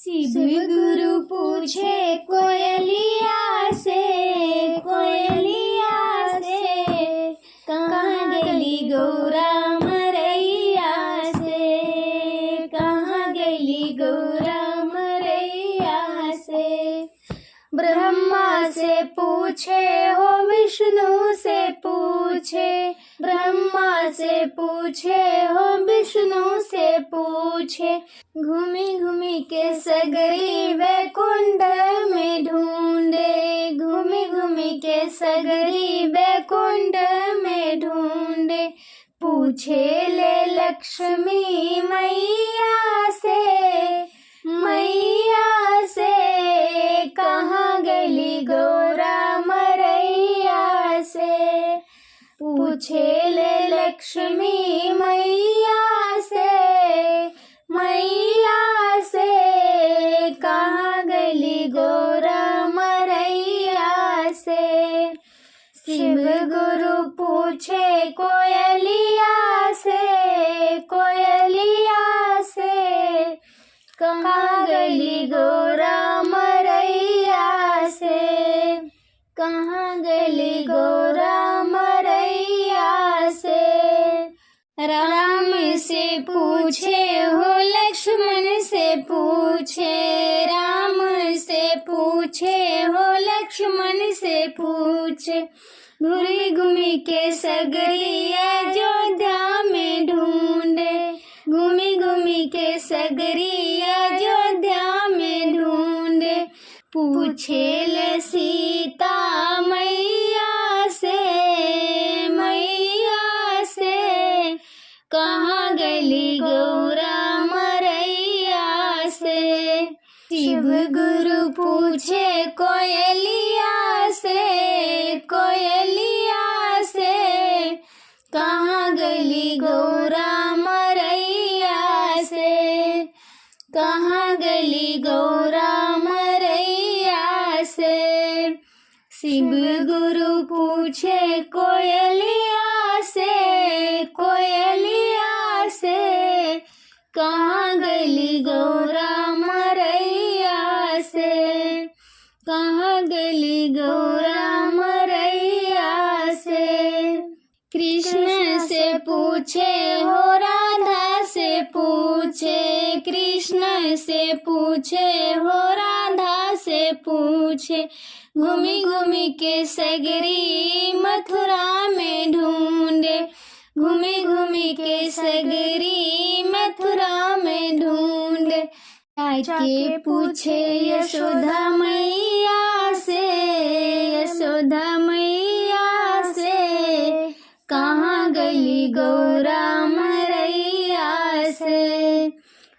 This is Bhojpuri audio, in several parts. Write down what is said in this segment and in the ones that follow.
शिव गुरु पूछे कोयलिया से, कहाँ गली गौरा मरैया से, कहाँ गली गौरा मरैया से। ब्रह्मा से पूछे हो विष्णु से पूछे, ब्रह्मा से पूछे हो विष्णु से पूछे। घूमी घूमी के सगरी वैकुंठ में ढूंढे, घूमी घूमी के सगरी वैकुंठ में ढूंढे। पूछे ले लक्ष्मी मैया से, मैया से, कहाँ गली गौरा मरैया से। पूछे ले लक्ष्मी मैया से, मैया से, कहाँ गली गौरा मरैया से। शिव गुरु पूछे कोयलिया से, कोयलिया से, कहाँ गली गौरा मरैया से, कहाँ गली गौरा मरैया से। राम से पूछे हो लक्ष्मण से पूछे, राम से पूछे हो लक्ष्मण से पूछे। घूमी घूमी के सगरी अयोध्या में ढूंढे, घूमी घूमी के सगरी अयोध्या में ढूंढे। पूछे ले सीता मैया से, मैया से, कहाँ गली गौरा मरैया से। शिव गुरु पूछे कोयलिया से, कोयलिया से, कहाँ गली गौरा मरैया से, कहाँ गली गौरा मरैया से। शिव गुरु पूछे कोयलिया से, कोयलिया से, कहाँ गली गौरा मरैया से, कहाँ गली गौरा मरैया से। कृष्ण से पूछे हो राधा से पूछे, कृष्ण से पूछे हो राधा से पूछे। घूमी घूमी के सगरी मथुरा में ढूंढे, घूमी घूमी के सगरी मथुरा में ढूंढे। जाके पूछे यशोदा मैया से, यशोदा मैया से, कहाँ गली गौरा मरैया से।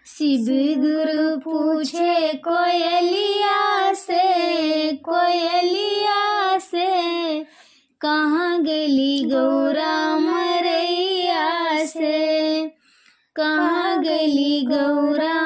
शिव गुरु पूछे कोयलिया से, कोयलिया से, कहाँ गली गौरा मरैया से, कहाँ गली गौरा